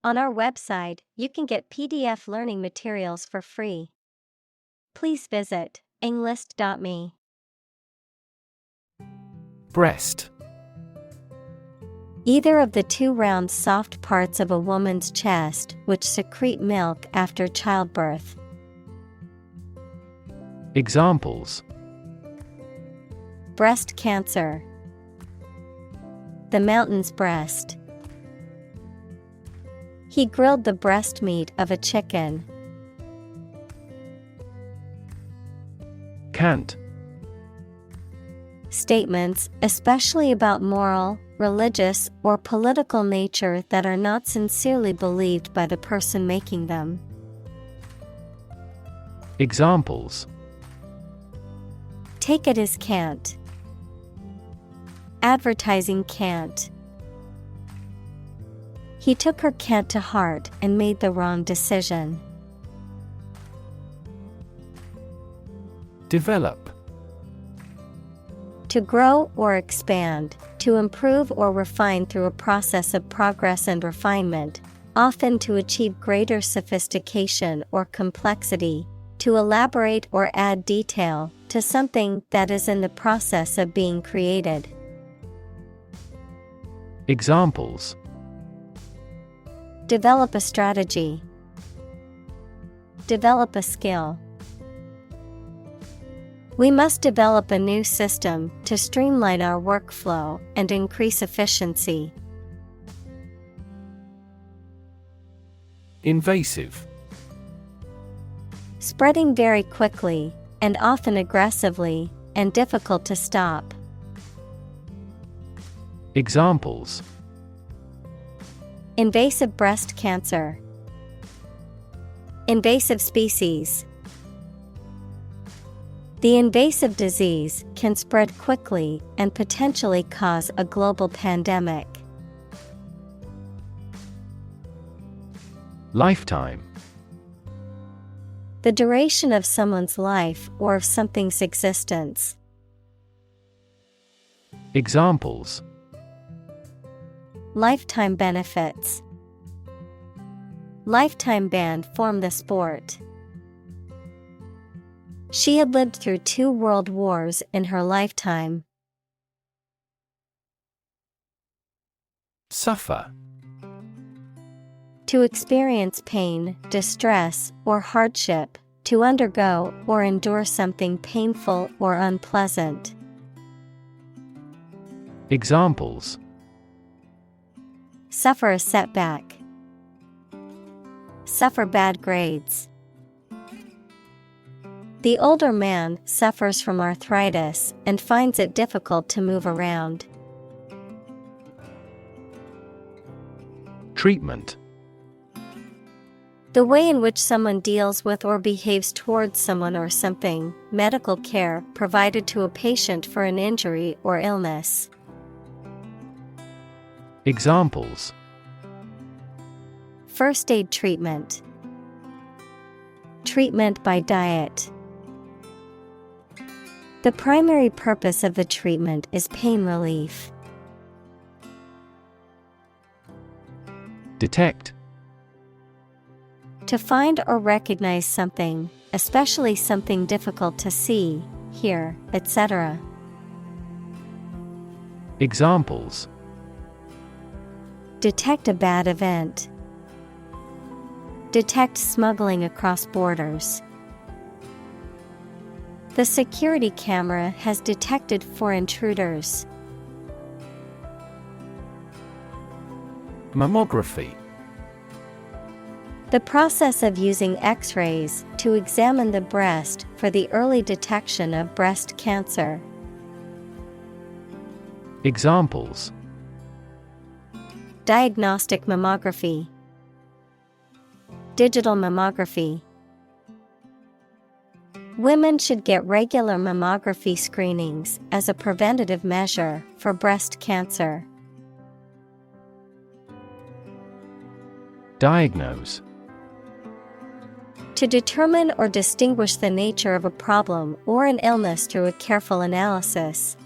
On our website, you can get PDF learning materials for free. Please visit englist.me. Breast. Either of the two round soft parts of a woman's chest which secrete milk after childbirth. Examples: Breast cancer. The mountain's breast. He grilled the breast meat of a chicken. Cant. Statements, especially about moral, religious, or political nature that are not sincerely believed by the person making them. Examples: Take it as cant. Advertising cant. He took her cant to heart and made the wrong decision. Develop. To grow or expand, to improve or refine through a process of progress and refinement, often to achieve greater sophistication or complexity, to elaborate or add detail to something that is in the process of being created. Examples: Develop a strategy. Develop a skill. We must develop a new system to streamline our workflow and increase efficiency. Invasive. Spreading very quickly, and often aggressively, and difficult to stop. Examples: Invasive breast cancer. Invasive species. The invasive disease can spread quickly and potentially cause a global pandemic. Lifetime. The duration of someone's life or of something's existence. Examples: Lifetime benefits. Lifetime ban from the sport. She had lived through 2 world wars in her lifetime. Suffer. To experience pain, distress, or hardship, to undergo or endure something painful or unpleasant. Examples: Suffer a setback. Suffer bad grades. The older man suffers from arthritis and finds it difficult to move around. Treatment. The way in which someone deals with or behaves towards someone or something, medical care provided to a patient for an injury or illness. Examples: First aid treatment. Treatment by diet. The primary purpose of the treatment is pain relief. Detect. To find or recognize something, especially something difficult to see, hear, etc. Examples: Detect a bad event. Detect smuggling across borders. The security camera has detected 4 intruders. Mammography. The process of using X-rays to examine the breast for the early detection of breast cancer. Examples: Diagnostic mammography. Digital mammography. Women should get regular mammography screenings as a preventative measure for breast cancer. Diagnose. To determine or distinguish the nature of a problem or an illness through a careful analysis.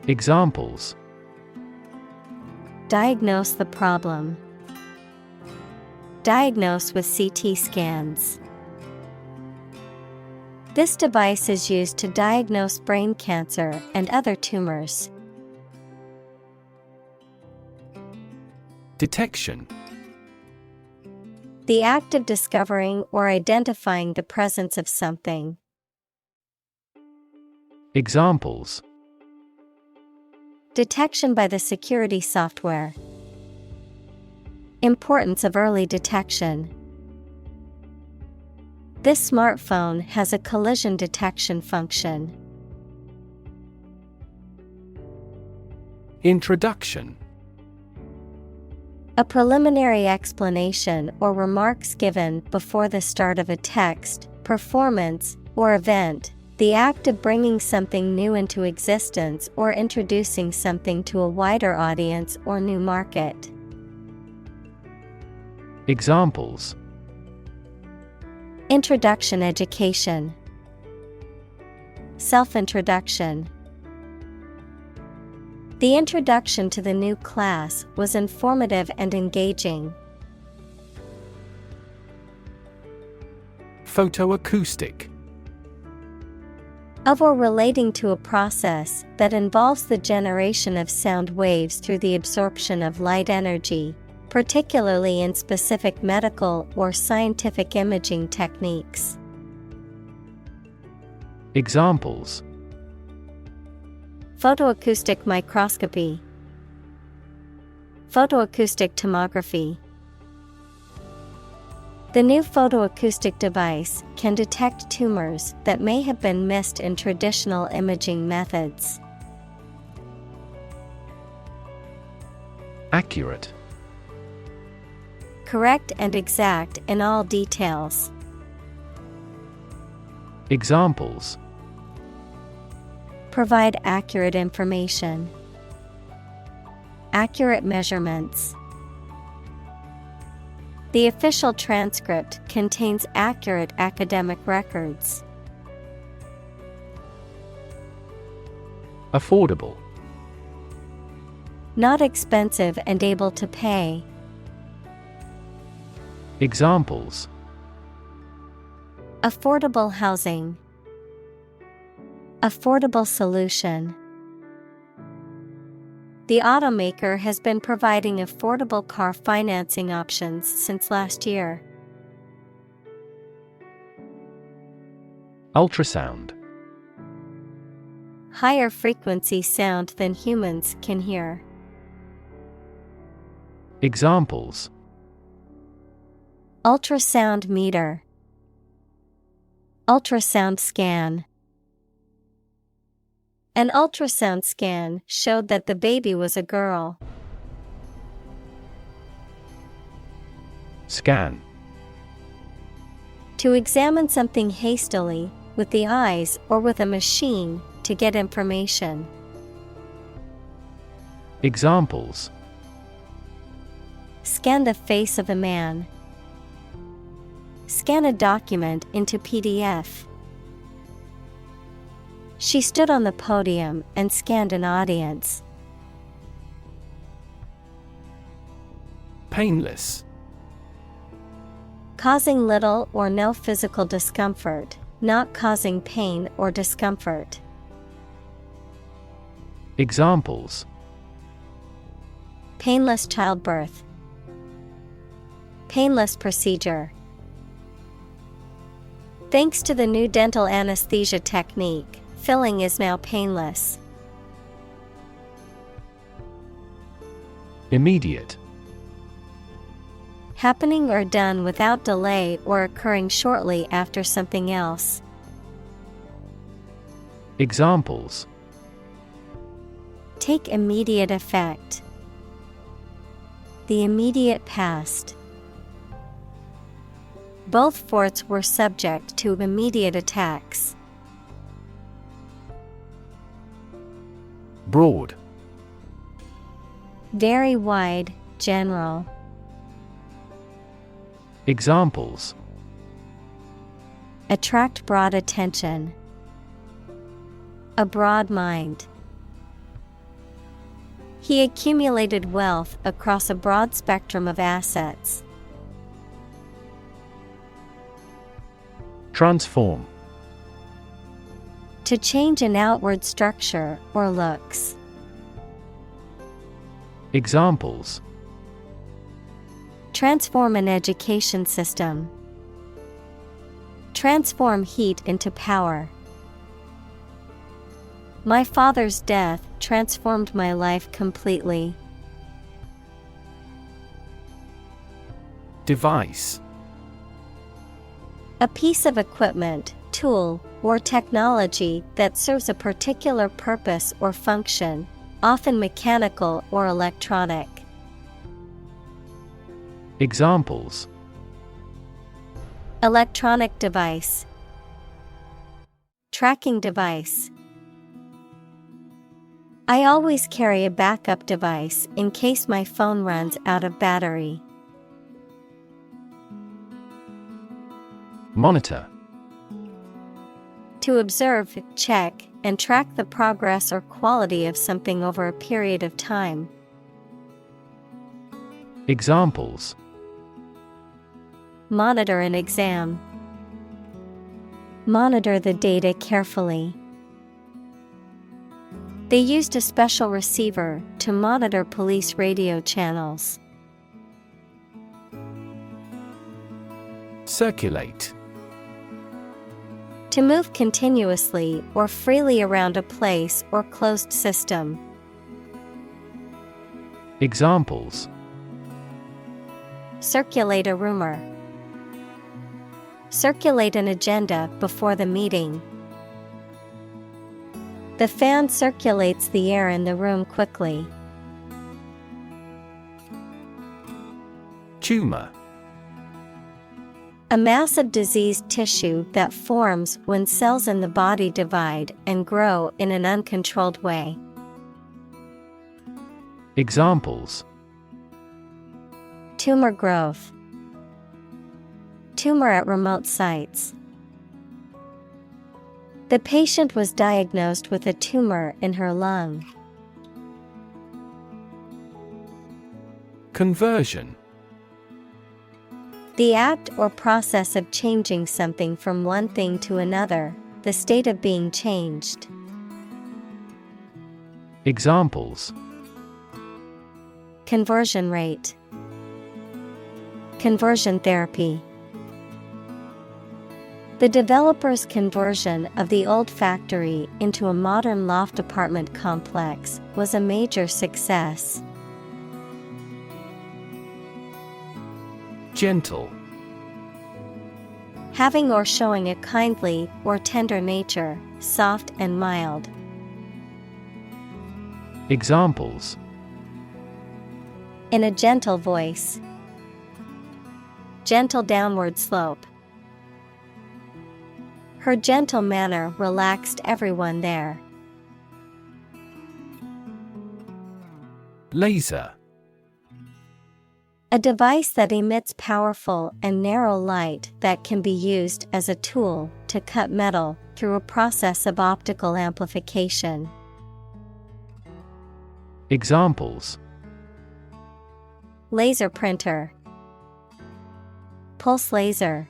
Examples: Diagnose the problem. Diagnose with CT scans. This device is used to diagnose brain cancer and other tumors. Detection. The act of discovering or identifying the presence of something. Examples. Detection by the security software. Importance of early detection. This smartphone has a collision detection function. Introduction. A preliminary explanation or remarks given before the start of a text, performance, or event. The act of bringing something new into existence or introducing something to a wider audience or new market. Examples. Introduction education. Self-introduction. The introduction to the new class was informative and engaging. Photoacoustic. Of or relating to a process that involves the generation of sound waves through the absorption of light energy, particularly in specific medical or scientific imaging techniques. Examples. Photoacoustic microscopy. Photoacoustic tomography. The new photoacoustic device can detect tumors that may have been missed in traditional imaging methods. Accurate. Correct and exact in all details. Examples. Provide accurate information. Accurate measurements. The official transcript contains accurate academic records. Affordable. Not expensive and able to pay. Examples. Affordable housing. Affordable solution. The automaker has been providing affordable car financing options since last year. Ultrasound. Higher frequency sound than humans can hear. Examples. Ultrasound meter. Ultrasound scan. An ultrasound scan showed that the baby was a girl. Scan. To examine something hastily, with the eyes or with a machine, to get information. Examples. Scan the face of a man. Scan a document into PDF. She stood on the podium and scanned an audience. Painless. Causing little or no physical discomfort, not causing pain or discomfort. Examples. Painless childbirth. Painless procedure. Thanks to the new dental anesthesia technique, filling is now painless. Immediate. Happening or done without delay or occurring shortly after something else. Examples. Take immediate effect. The immediate past. Both forts were subject to immediate attacks. Broad. Very wide, general. Examples. Attract broad attention. A broad mind. He accumulated wealth across a broad spectrum of assets. Transform. To change an outward structure or looks. Examples: Transform an education system. Transform heat into power. My father's death transformed my life completely. Device. A piece of equipment, tool, or technology that serves a particular purpose or function, often mechanical or electronic. Examples: Electronic device. Tracking device. I always carry a backup device in case my phone runs out of battery. Monitor. To observe, check, and track the progress or quality of something over a period of time. Examples: Monitor an exam. Monitor the data carefully. They used a special receiver to monitor police radio channels. Circulate. To move continuously or freely around a place or closed system. Examples: Circulate a rumor. Circulate an agenda before the meeting. The fan circulates the air in the room quickly. Tumor. A mass of diseased tissue that forms when cells in the body divide and grow in an uncontrolled way. Examples: Tumor growth. Tumor at remote sites. The patient was diagnosed with a tumor in her lung. Conversion. The act or process of changing something from one thing to another, the state of being changed. Examples: Conversion rate. Conversion therapy. The developer's conversion of the old factory into a modern loft apartment complex was a major success. Gentle. Having or showing a kindly or tender nature, soft and mild. Examples: In a gentle voice. Gentle downward slope. Her gentle manner relaxed everyone there. Laser. A device that emits powerful and narrow light that can be used as a tool to cut metal through a process of optical amplification. Examples: Laser printer. Pulse laser.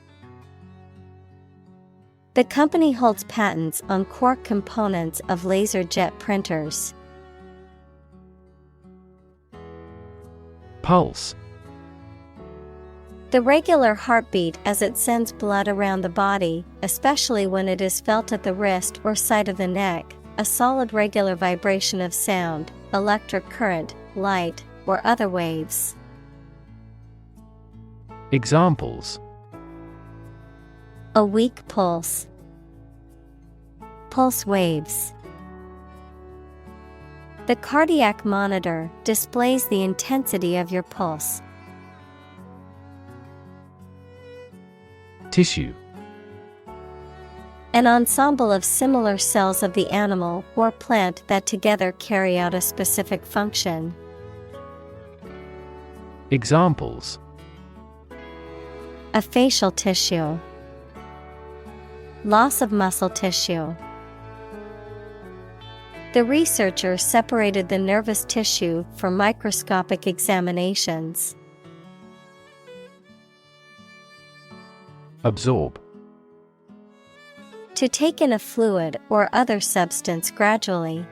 The company holds patents on core components of laser jet printers. Pulse. The regular heartbeat as it sends blood around the body, especially when it is felt at the wrist or side of the neck, a solid regular vibration of sound, electric current, light, or other waves. Examples: A weak pulse. Pulse waves. The cardiac monitor displays the intensity of your pulse. Tissue. An ensemble of similar cells of the animal or plant that together carry out a specific function. Examples: A facial tissue. Loss of muscle tissue. The researcher separated the nervous tissue for microscopic examinations. Absorb. To take in a fluid or other substance gradually.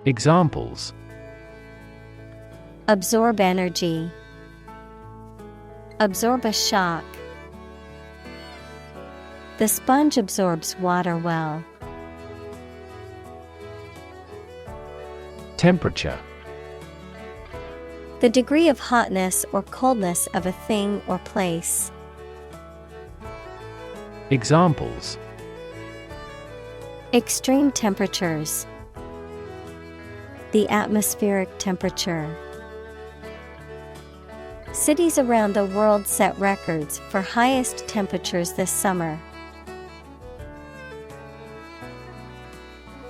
Examples: Absorb energy. Absorb a shock. The sponge absorbs water well. Temperature. The degree of hotness or coldness of a thing or place. Examples: Extreme temperatures. The atmospheric temperature. Cities around the world set records for highest temperatures this summer.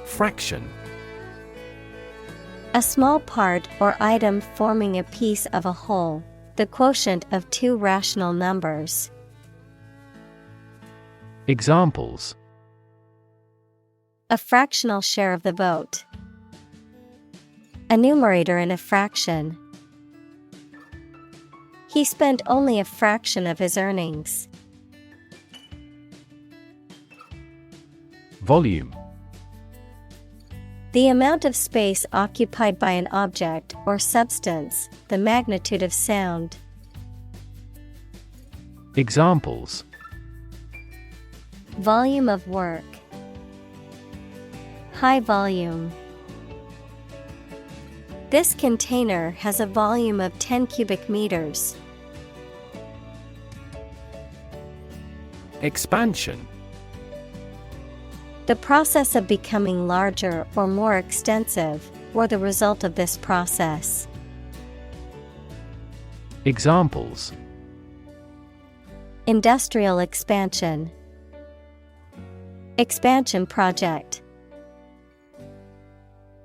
Fraction. A small part or item forming a piece of a whole, the quotient of two rational numbers. Examples: A fractional share of the vote. A numerator in a fraction. He spent only a fraction of his earnings. Volume. The amount of space occupied by an object or substance, the magnitude of sound. Examples: Volume of work. High volume. This container has a volume of 10 cubic meters. Expansion. The process of becoming larger or more extensive, or the result of this process. Examples: Industrial expansion. Expansion project.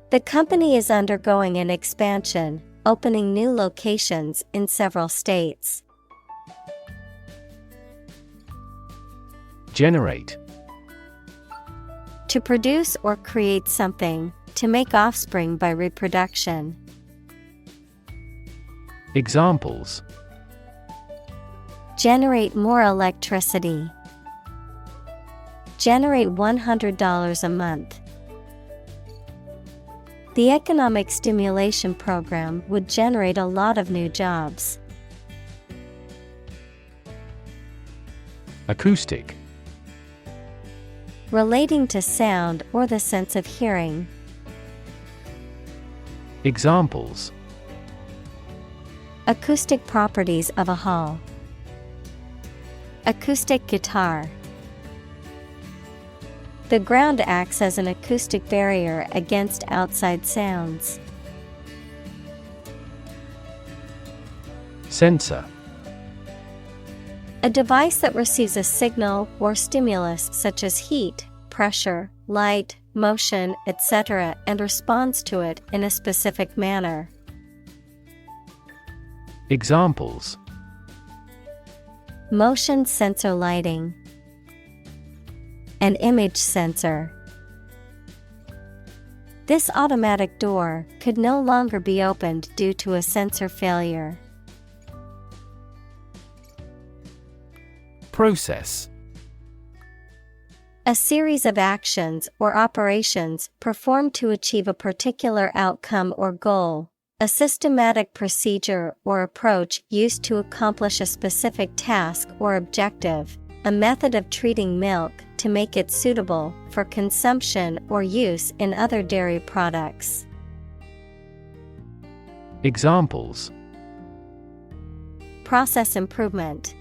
The company is undergoing an expansion, opening new locations in several states. Generate. To produce or create something, to make offspring by reproduction. Examples: Generate more electricity. Generate $100 a month. The economic stimulation program would generate a lot of new jobs. Acoustic. Relating to sound or the sense of hearing. Examples: Acoustic properties of a hall. Acoustic guitar. The ground acts as an acoustic barrier against outside sounds. Sensor. A device that receives a signal or stimulus such as heat, pressure, light, motion, etc. and responds to it in a specific manner. Examples: Motion sensor lighting. An image sensor. This automatic door could no longer be opened due to a sensor failure. Process. A series of actions or operations performed to achieve a particular outcome or goal. A systematic procedure or approach used to accomplish a specific task or objective. A method of treating milk to make it suitable for consumption or use in other dairy products. Examples: Process improvement.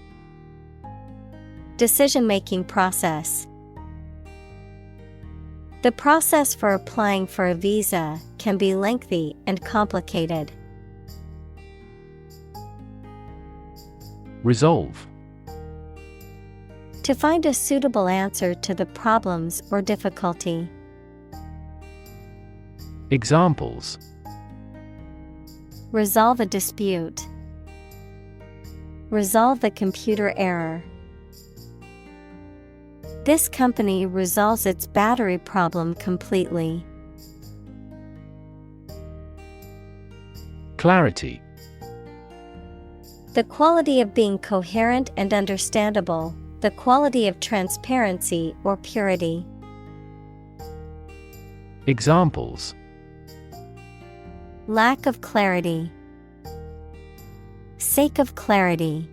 Decision-making process. The process for applying for a visa can be lengthy and complicated. Resolve. To find a suitable answer to the problems or difficulty. Examples: Resolve a dispute. Resolve the computer error. This company resolves its battery problem completely. Clarity. The quality of being coherent and understandable, the quality of transparency or purity. Examples: Lack of clarity. Sake of clarity.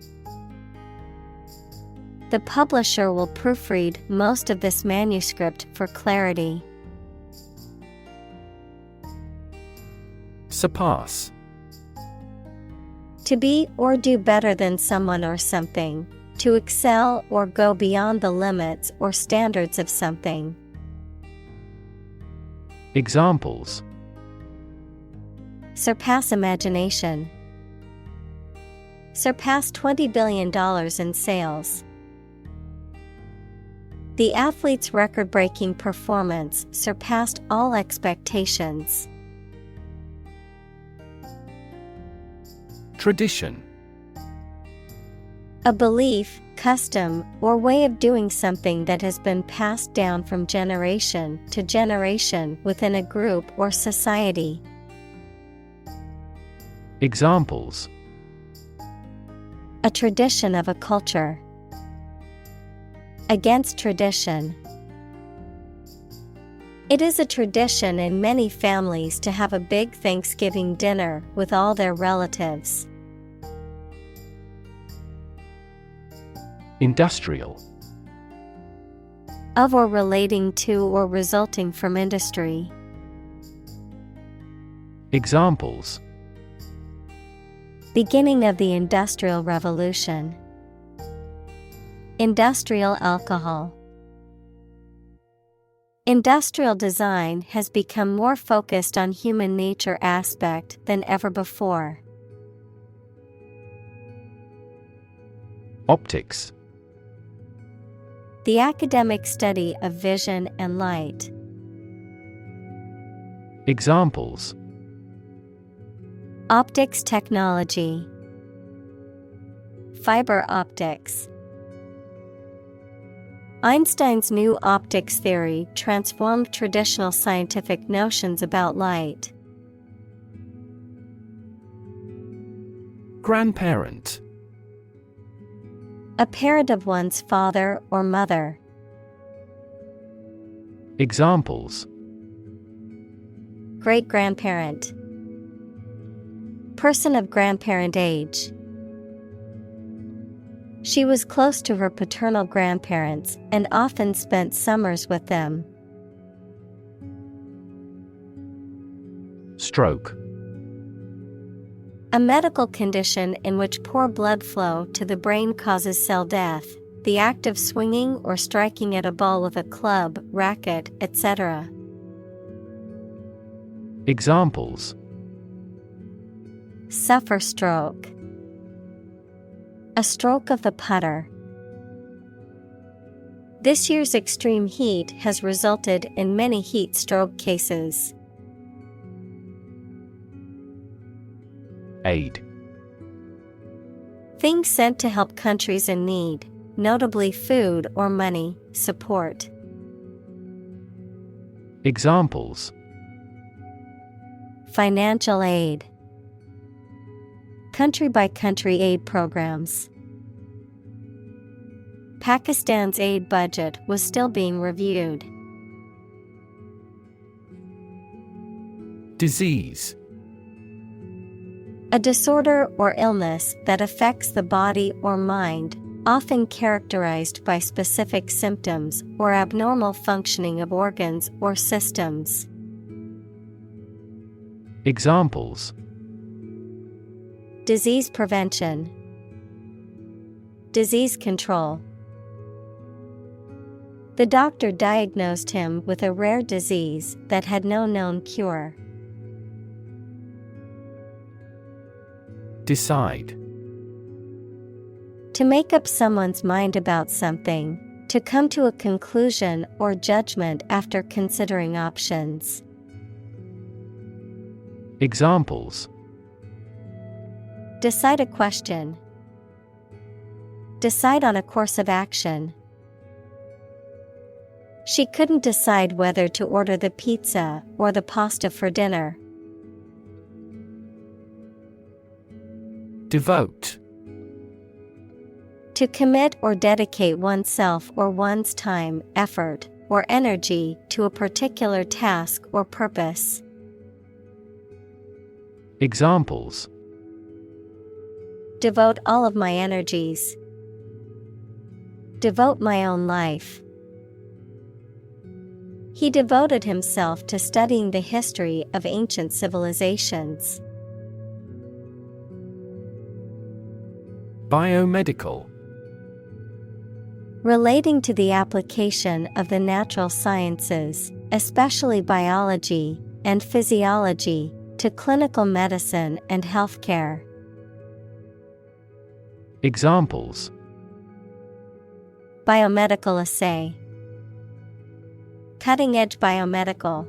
The publisher will proofread most of this manuscript for clarity. Surpass. To be or do better than someone or something. To excel or go beyond the limits or standards of something. Examples: Surpass imagination. Surpass $20 billion in sales. The athlete's record-breaking performance surpassed all expectations. Tradition. A belief, custom, or way of doing something that has been passed down from generation to generation within a group or society. Examples: A tradition of a culture. Against tradition. It is a tradition in many families to have a big Thanksgiving dinner with all their relatives. Industrial. Of or relating to or resulting from industry. Examples: Beginning of the Industrial Revolution. Industrial alcohol. Industrial design has become more focused on human nature aspect than ever before. Optics. The academic study of vision and light. Examples: Optics technology. Fiber optics. Einstein's new optics theory transformed traditional scientific notions about light. Grandparent. A parent of one's father or mother. Examples: Great-grandparent. Person of grandparent age. She was close to her paternal grandparents and often spent summers with them. Stroke. A medical condition in which poor blood flow to the brain causes cell death, the act of swinging or striking at a ball with a club, racket, etc. Examples: Suffer stroke. A stroke of the putter. This year's extreme heat has resulted in many heat stroke cases. Aid. Things sent to help countries in need, notably food or money, support. Examples: Financial aid. Country-by-country aid programs. Pakistan's aid budget was still being reviewed. Disease. A disorder or illness that affects the body or mind, often characterized by specific symptoms or abnormal functioning of organs or systems. Examples: Disease prevention. Disease control. The doctor diagnosed him with a rare disease that had no known cure. Decide. To make up someone's mind about something, to come to a conclusion or judgment after considering options. Examples: Decide a question. Decide on a course of action. She couldn't decide whether to order the pizza or the pasta for dinner. Devote. To commit or dedicate oneself or one's time, effort, or energy to a particular task or purpose. Examples: Devote all of my energies. Devote my own life. He devoted himself to studying the history of ancient civilizations. Biomedical. Relating to the application of the natural sciences, especially biology and physiology, to clinical medicine and healthcare. Examples: Biomedical assay. Cutting-edge biomedical.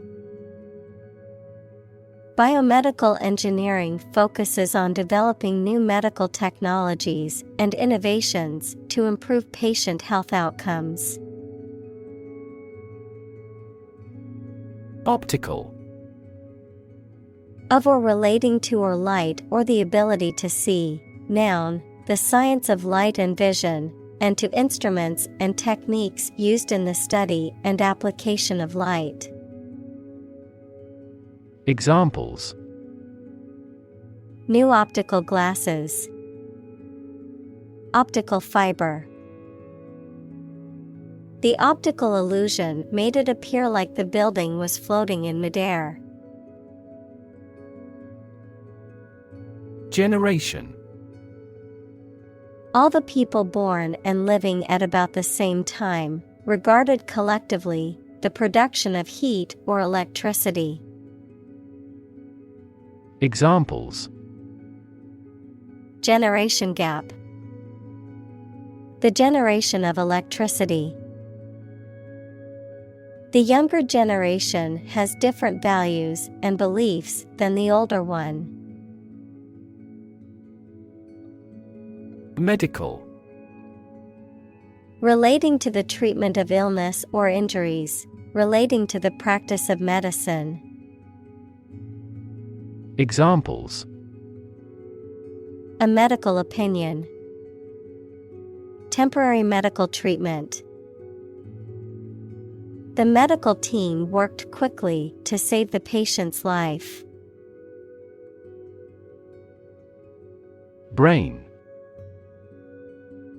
Biomedical engineering focuses on developing new medical technologies and innovations to improve patient health outcomes. Optical. Of or relating to or light or the ability to see. Noun, the science of light and vision, and to instruments and techniques used in the study and application of light. Examples: New optical glasses. Optical fiber. The optical illusion made it appear like the building was floating in midair. Generation. All the people born and living at about the same time, regarded collectively, the production of heat or electricity. Examples: Generation gap. The generation of electricity. The younger generation has different values and beliefs than the older one. Medical. Relating to the treatment of illness or injuries, relating to the practice of medicine. Examples: A medical opinion. Temporary medical treatment. The medical team worked quickly to save the patient's life. Brain.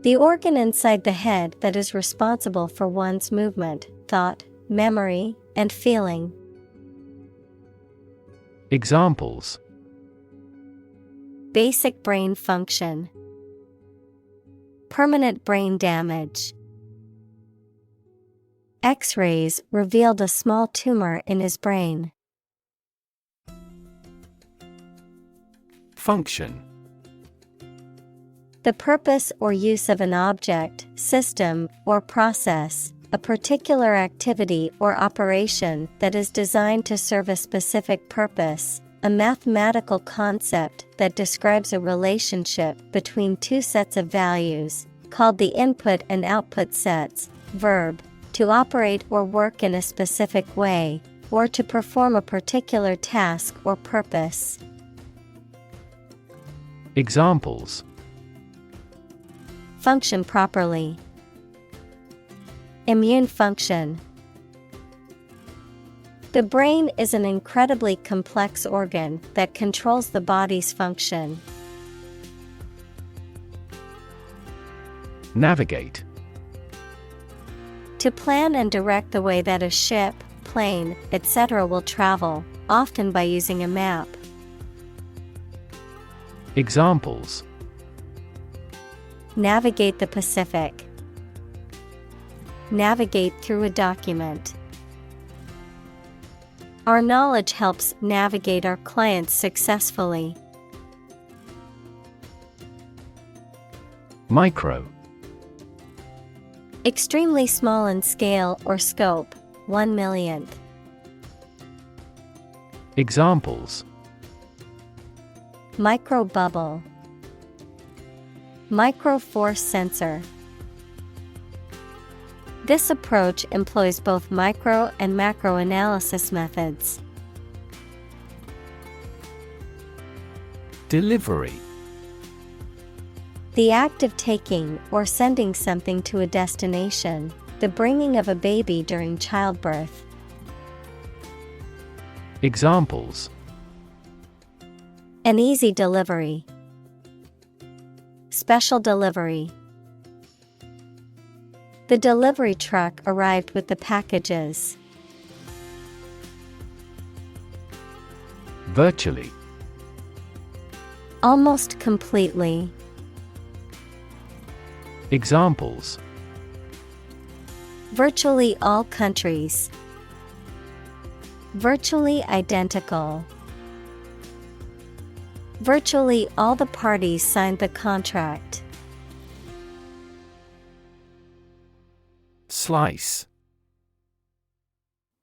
The organ inside the head that is responsible for one's movement, thought, memory, and feeling. Examples: Basic brain function. Permanent brain damage. X-rays revealed a small tumor in his brain. Function. The purpose or use of an object, system, or process, a particular activity or operation that is designed to serve a specific purpose, a mathematical concept that describes a relationship between two sets of values, called the input and output sets. Verb, to operate or work in a specific way, or to perform a particular task or purpose. Examples: Function properly. Immune function. The brain is an incredibly complex organ that controls the body's function. Navigate. To plan and direct the way that a ship, plane, etc. will travel, often by using a map. Examples: Navigate the Pacific. Navigate through a document. Our knowledge helps navigate our clients successfully. Micro. Extremely small in scale or scope, 1/1,000,000th. Examples: Microbubble. Microforce sensor. This approach employs both micro and macro analysis methods. Delivery. The act of taking or sending something to a destination, the bringing of a baby during childbirth. Examples: An easy delivery. Special delivery. The delivery truck arrived with the packages. Virtually. Almost completely. Examples: Virtually all countries. Virtually identical. Virtually all the parties signed the contract. Slice.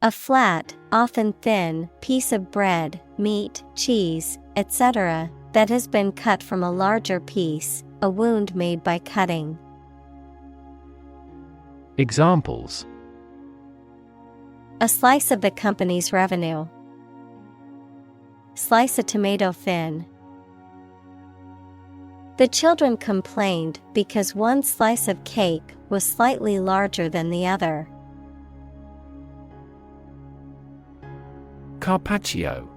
A flat, often thin, piece of bread, meat, cheese, etc., that has been cut from a larger piece, a wound made by cutting. Examples: A slice of the company's revenue. Slice a tomato thin. The children complained because one slice of cake was slightly larger than the other. Carpaccio.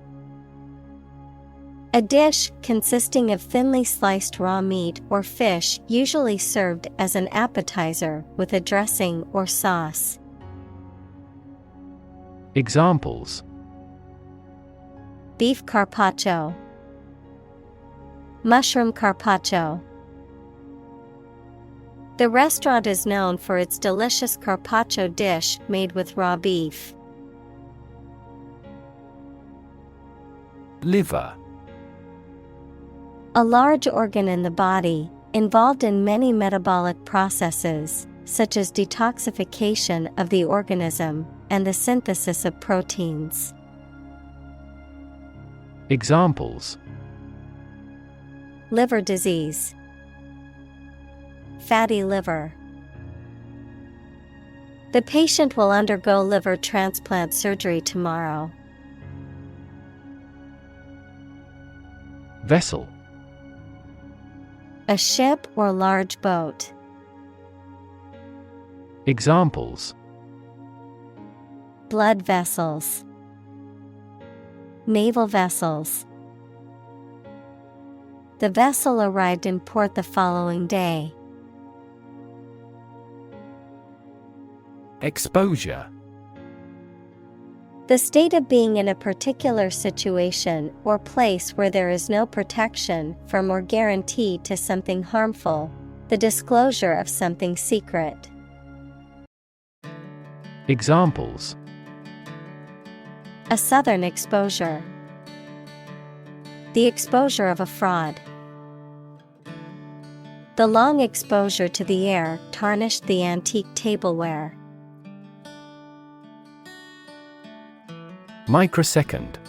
A dish consisting of thinly sliced raw meat or fish, usually served as an appetizer with a dressing or sauce. Examples: Beef carpaccio. Mushroom carpaccio. The restaurant is known for its delicious carpaccio dish made with raw beef. Liver. A large organ in the body, involved in many metabolic processes, such as detoxification of the organism and the synthesis of proteins. Examples: Liver disease. Fatty liver. The patient will undergo liver transplant surgery tomorrow. Vessel. A ship or large boat. Examples: Blood vessels. Naval vessels. The vessel arrived in port the following day. Exposure. The state of being in a particular situation or place where there is no protection from or guarantee to something harmful, the disclosure of something secret. Examples: A southern exposure. The exposure of a fraud. The long exposure to the air tarnished the antique tableware. Microsecond.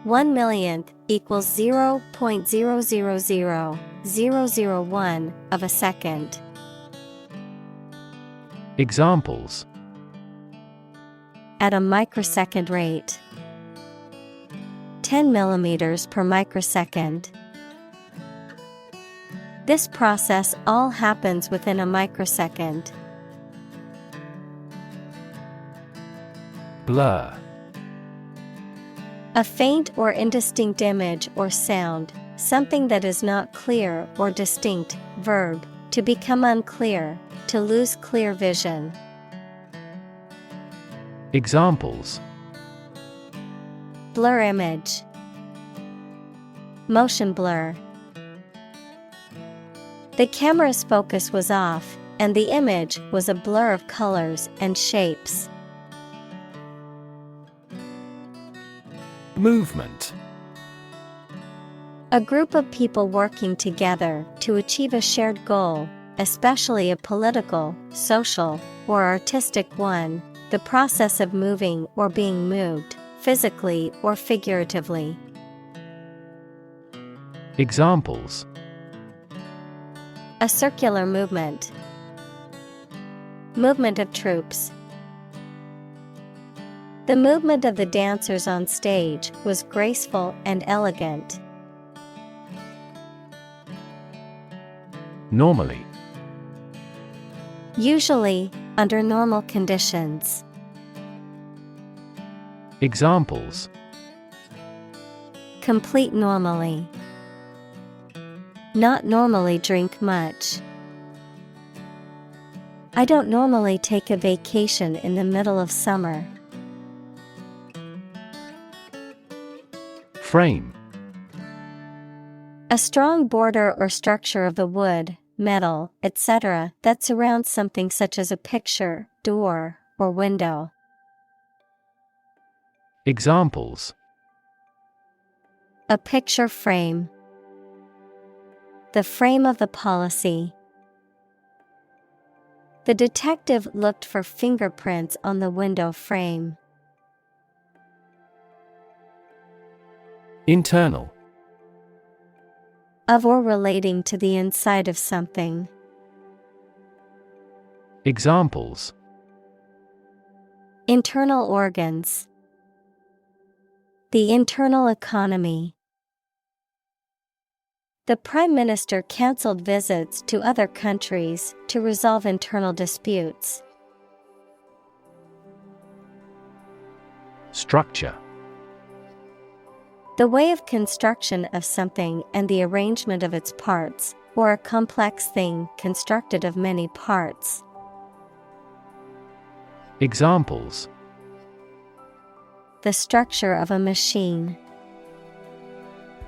1/1,000,000 equals 0.0000001 of a second. Examples: At a microsecond rate. 10 millimeters per microsecond. This process all happens within a microsecond. Blur. A faint or indistinct image or sound, something that is not clear or distinct. Verb, to become unclear, to lose clear vision. Examples: Blur image. Motion blur. The camera's focus was off, and the image was a blur of colors and shapes. Movement. A group of people working together to achieve a shared goal, especially a political, social, or artistic one, the process of moving or being moved, physically or figuratively. Examples: A circular movement. Movement of troops. The movement of the dancers on stage was graceful and elegant. Normally. Usually, under normal conditions. Examples: Complete normally. Not normally drink much. I don't normally take a vacation in the middle of summer. Frame. A strong border or structure of the wood, metal, etc. that surrounds something such as a picture, door, or window. Examples: A picture frame. The frame of the policy. The detective looked for fingerprints on the window frame. Internal. Of or relating to the inside of something. Examples: Internal organs. The internal economy. The Prime Minister cancelled visits to other countries to resolve internal disputes. Structure. The way of construction of something and the arrangement of its parts, or a complex thing constructed of many parts. Examples: The structure of a machine.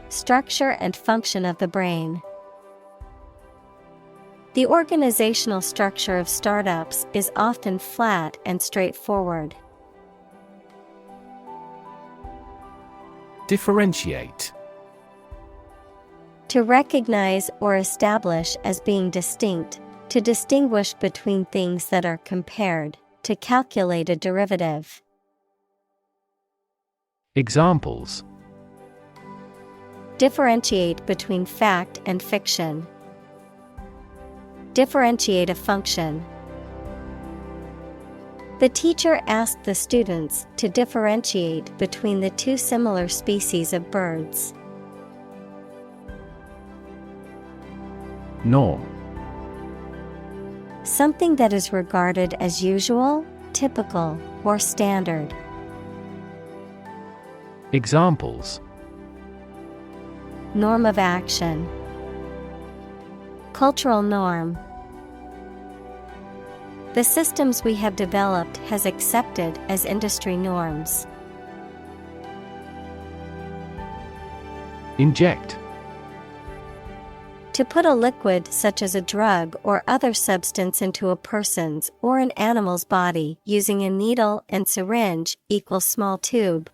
Structure and function of the brain. The organizational structure of startups is often flat and straightforward. Differentiate. To recognize or establish as being distinct, to distinguish between things that are compared, to calculate a derivative. Examples: Differentiate between fact and fiction. Differentiate a function. The teacher asked the students to differentiate between the two similar species of birds. Norm. Something that is regarded as usual, typical, or standard. Examples: Norm of action. Cultural norm. The systems we have developed has accepted as industry norms. Inject. To put a liquid such as a drug or other substance into a person's or an animal's body using a needle and syringe equals small tube.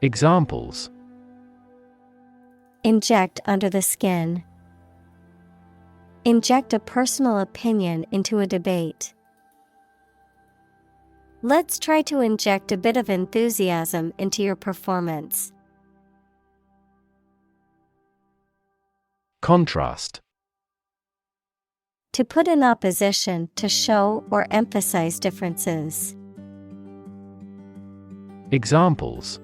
Examples: Inject under the skin. Inject a personal opinion into a debate. Let's try to inject a bit of enthusiasm into your performance. Contrast. To put in opposition to show or emphasize differences. Examples: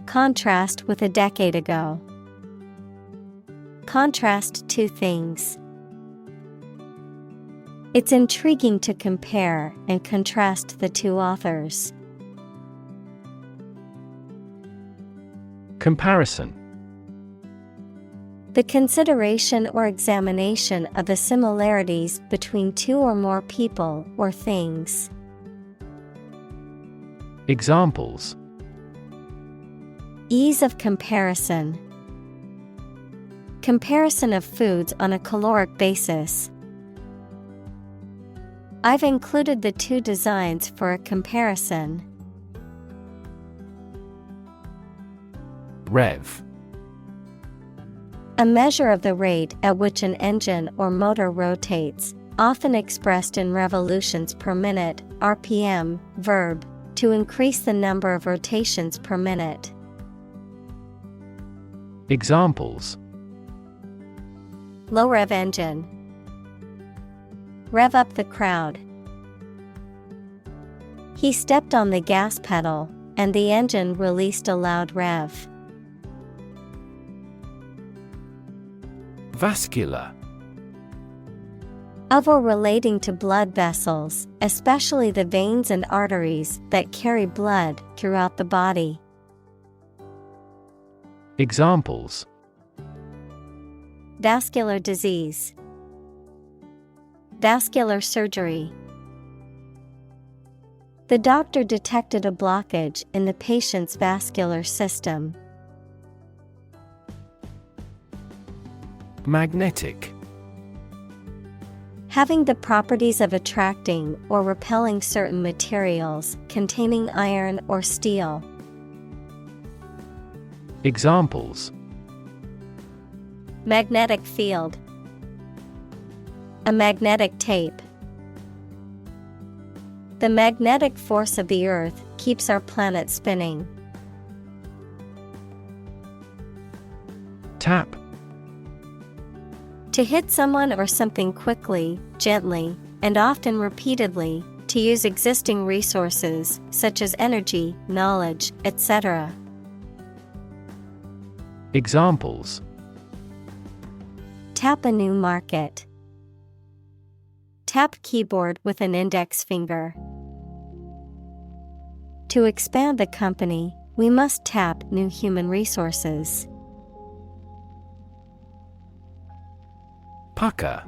Contrast with a decade ago. Contrast two things. It's intriguing to compare and contrast the two authors. Comparison. The consideration or examination of the similarities between two or more people or things. Examples: Ease of comparison. Comparison of foods on a caloric basis. I've included the two designs for a comparison. Rev. A measure of the rate at which an engine or motor rotates, often expressed in revolutions per minute, RPM, verb, to increase the number of rotations per minute. Examples: Low rev engine. Rev up the crowd. He stepped on the gas pedal, and the engine released a loud rev. Vascular. Of or relating to blood vessels, especially the veins and arteries that carry blood throughout the body. Examples: vascular disease, vascular surgery. The doctor detected a blockage in the patient's vascular system. Magnetic. Having the properties of attracting or repelling certain materials containing iron or steel. Examples: magnetic field, a magnetic tape. The magnetic force of the Earth keeps our planet spinning. Tap. To hit someone or something quickly, gently, and often repeatedly, to use existing resources, such as energy, knowledge, etc. Examples: tap a new market. Tap keyboard with an index finger. To expand the company, we must tap new human resources. Pucker.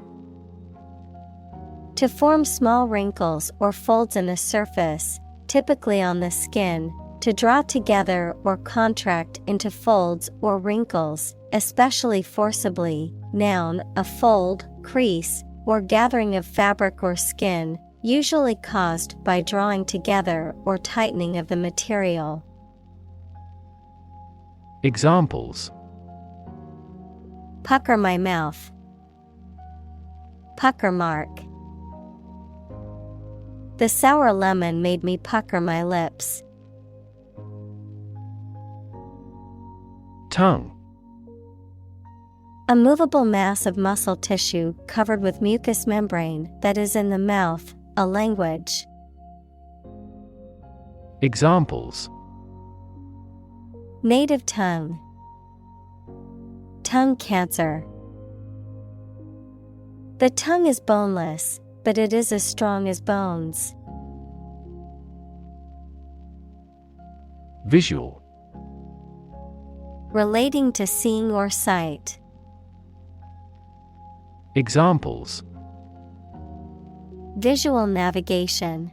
To form small wrinkles or folds in a surface, typically on the skin, to draw together or contract into folds or wrinkles, especially forcibly. Noun, a fold, crease, or gathering of fabric or skin, usually caused by drawing together or tightening of the material. Examples: pucker my mouth. Pucker mark. The sour lemon made me pucker my lips. Tongue. A movable mass of muscle tissue covered with mucous membrane that is in the mouth, a language. Examples: native tongue. Tongue cancer. The tongue is boneless, but it is as strong as bones. Visual. Relating to seeing or sight. Examples: visual navigation.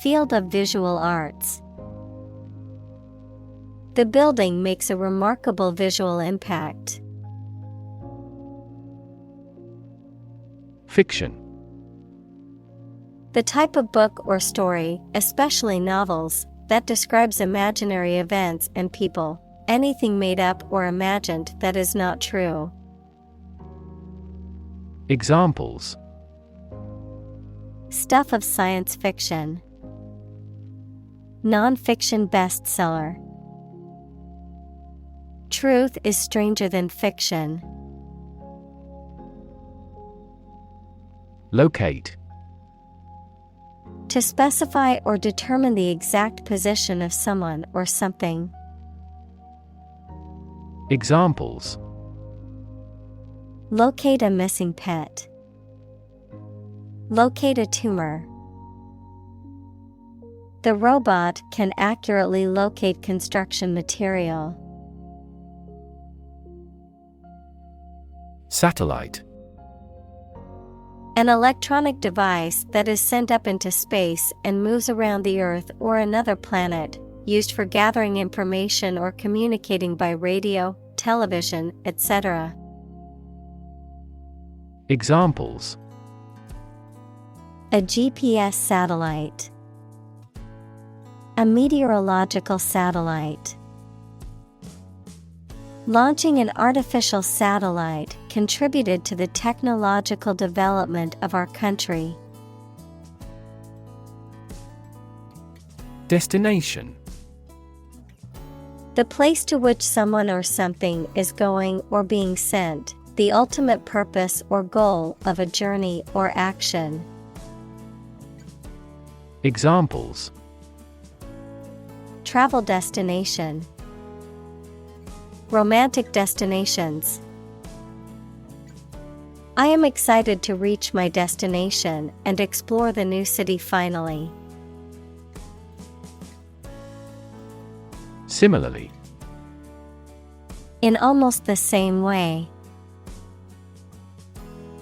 Field of visual arts. The building makes a remarkable visual impact. Fiction. The type of book or story, especially novels, that describes imaginary events and people, anything made up or imagined that is not true. Examples: stuff of science fiction. Non-fiction bestseller. Truth is stranger than fiction. Locate. To specify or determine the exact position of someone or something. Examples: locate a missing pet. Locate a tumor. The robot can accurately locate construction material. Satellite. An electronic device that is sent up into space and moves around the Earth or another planet, used for gathering information or communicating by radio, television, etc. Examples: a GPS satellite. A meteorological satellite. Launching an artificial satellite contributed to the technological development of our country. Destination. The place to which someone or something is going or being sent, the ultimate purpose or goal of a journey or action. Examples: Travel destination. Romantic destinations. I am excited to reach my destination and explore the new city finally. Similarly. In almost the same way.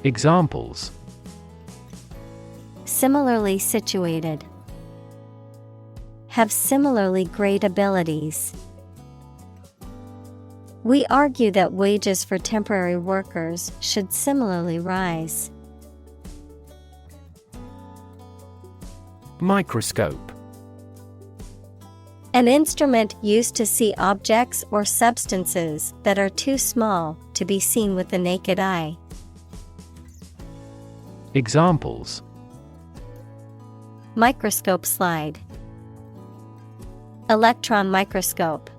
Examples: Similarly situated. Have similarly great abilities. We argue that wages for temporary workers should similarly rise. Microscope. An instrument used to see objects or substances that are too small to be seen with the naked eye. Examples: Microscope slide. Electron microscope.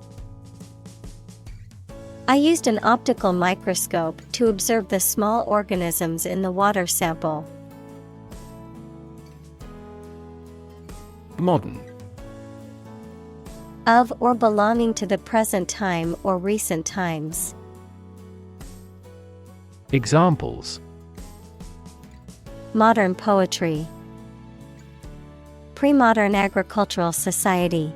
I used an optical microscope to observe the small organisms in the water sample. Modern. Of or belonging to the present time or recent times. Examples: Modern poetry. Pre-modern agricultural society.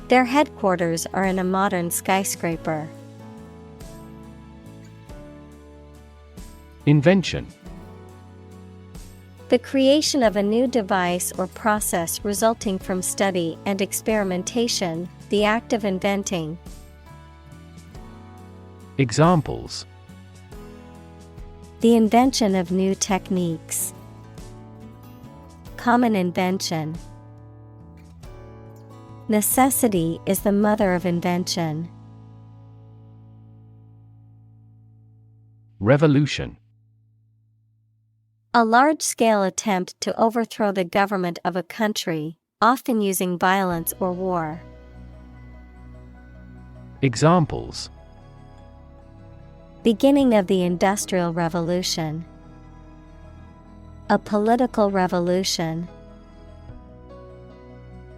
Their headquarters are in a modern skyscraper. Invention. The creation of a new device or process resulting from study and experimentation, the act of inventing. Examples: The invention of new techniques. Common invention. Necessity is the mother of invention. Revolution. A large-scale attempt to overthrow the government of a country, often using violence or war. Examples: Beginning of the Industrial Revolution. A political revolution.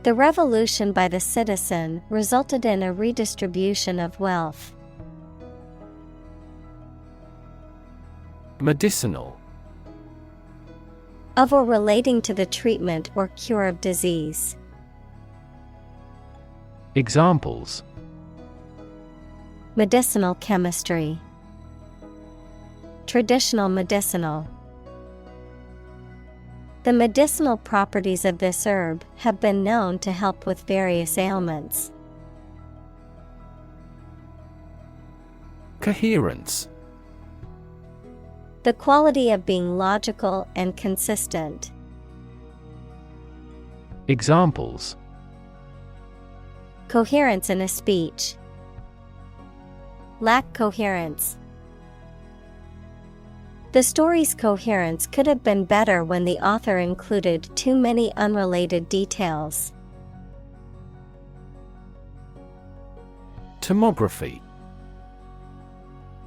The revolution by the citizen resulted in a redistribution of wealth. Medicinal. Of or relating to the treatment or cure of disease. Examples: Medicinal chemistry. Traditional medicinal. The medicinal properties of this herb have been known to help with various ailments. Coherence. The quality of being logical and consistent. Examples: Coherence in a speech. Lack coherence. The story's coherence could have been better when the author included too many unrelated details. Tomography.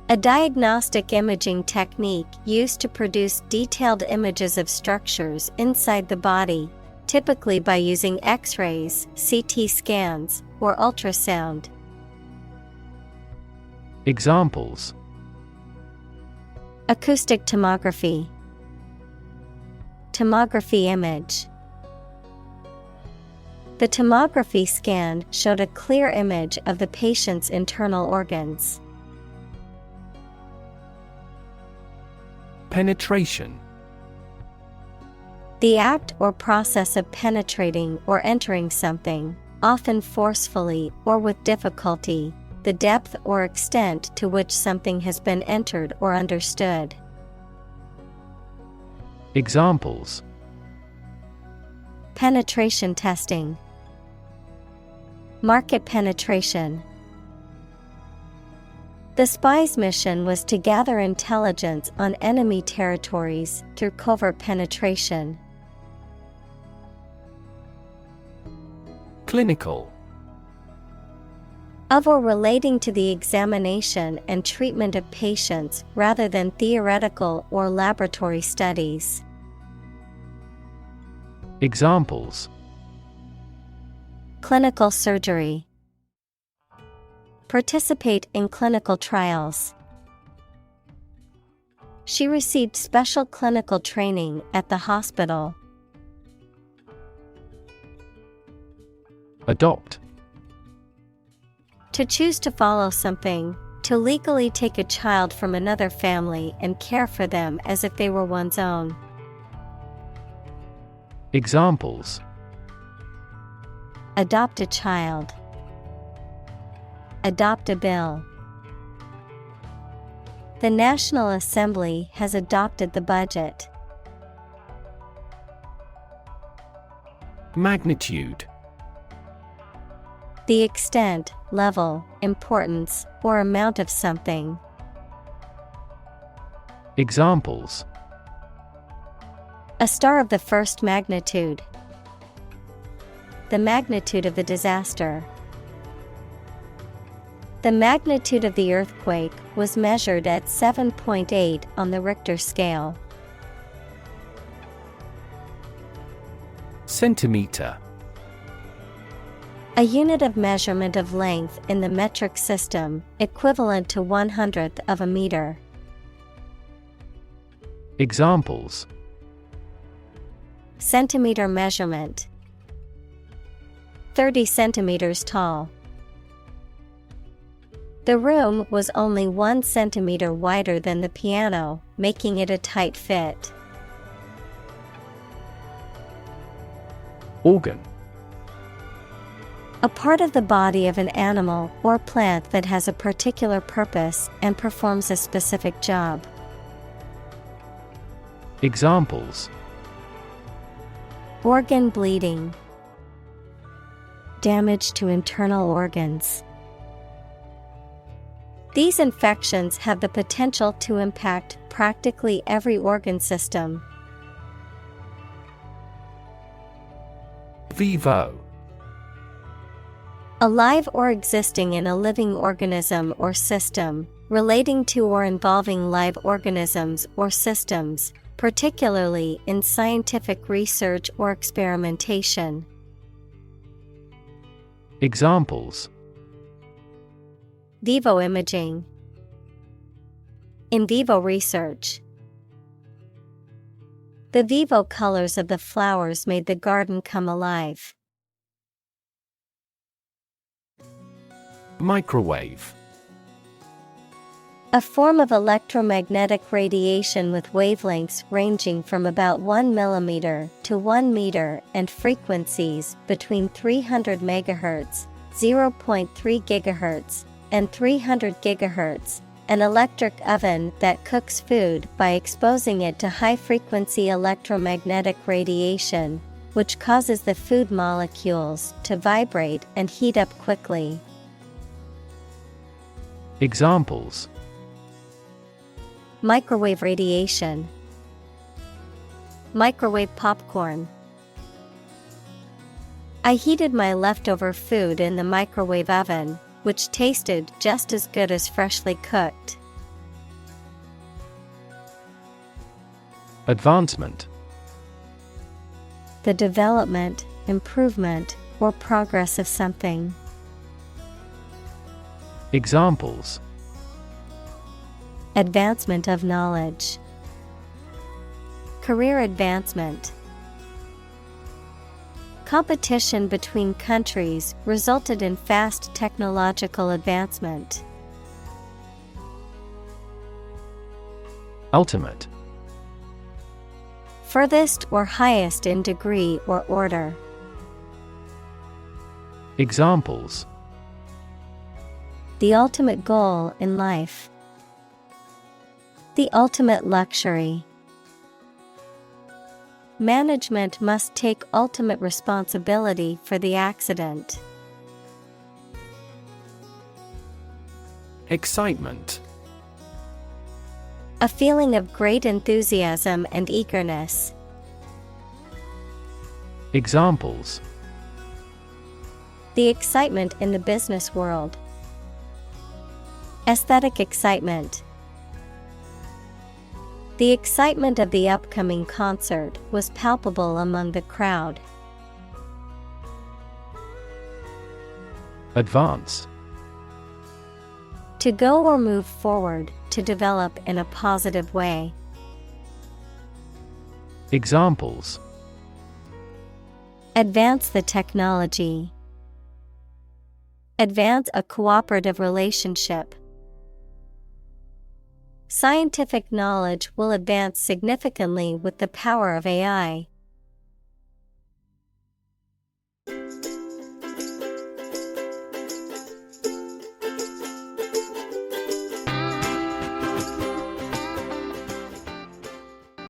A diagnostic imaging technique used to produce detailed images of structures inside the body, typically by using X-rays, CT scans, or ultrasound. Examples: Acoustic tomography. Tomography image. The tomography scan showed a clear image of the patient's internal organs. Penetration. The act or process of penetrating or entering something, often forcefully or with difficulty, the depth or extent to which something has been entered or understood. Examples: Penetration testing. Market penetration. The spy's mission was to gather intelligence on enemy territories through covert penetration. Clinical. Of or relating to the examination and treatment of patients rather than theoretical or laboratory studies. Examples: Clinical surgery. Participate in clinical trials. She received special clinical training at the hospital. Adopt. To choose to follow something, to legally take a child from another family and care for them as if they were one's own. Examples: Adopt a child. Adopt a bill. The National Assembly has adopted the budget. Magnitude. The extent, level, importance, or amount of something. Examples: A star of the first magnitude. The magnitude of the disaster. The magnitude of the earthquake was measured at 7.8 on the Richter scale. Centimeter. A unit of measurement of length in the metric system, equivalent to 1/100th of a meter. Examples: Centimeter measurement. 30 centimeters tall. The room was only 1 centimeter wider than the piano, making it a tight fit. Organ. A part of the body of an animal or plant that has a particular purpose and performs a specific job. Examples: Organ bleeding. Damage to internal organs. These infections have the potential to impact practically every organ system. Vivo. Alive or existing in a living organism or system, relating to or involving live organisms or systems, particularly in scientific research or experimentation. Examples: Vivo imaging. In vivo research. The vivo colors of the flowers made the garden come alive. Microwave. A form of electromagnetic radiation with wavelengths ranging from about 1 mm to 1 meter and frequencies between 300 MHz, 0.3 GHz, and 300 GHz, an electric oven that cooks food by exposing it to high-frequency electromagnetic radiation, which causes the food molecules to vibrate and heat up quickly. Examples: Microwave radiation. Microwave popcorn. I heated my leftover food in the microwave oven, which tasted just as good as freshly cooked. Advancement. The development, improvement, or progress of something. Examples: Advancement of knowledge. Career advancement. Competition between countries resulted in fast technological advancement. Ultimate. Furthest or highest in degree or order. Examples: The ultimate goal in life. The ultimate luxury. Management must take ultimate responsibility for the accident. Excitement. A feeling of great enthusiasm and eagerness. Examples: The excitement in the business world. Aesthetic excitement. The excitement of the upcoming concert was palpable among the crowd. Advance. To go or move forward, to develop in a positive way. Examples: Advance the technology. Advance a cooperative relationship. Scientific knowledge will advance significantly with the power of AI.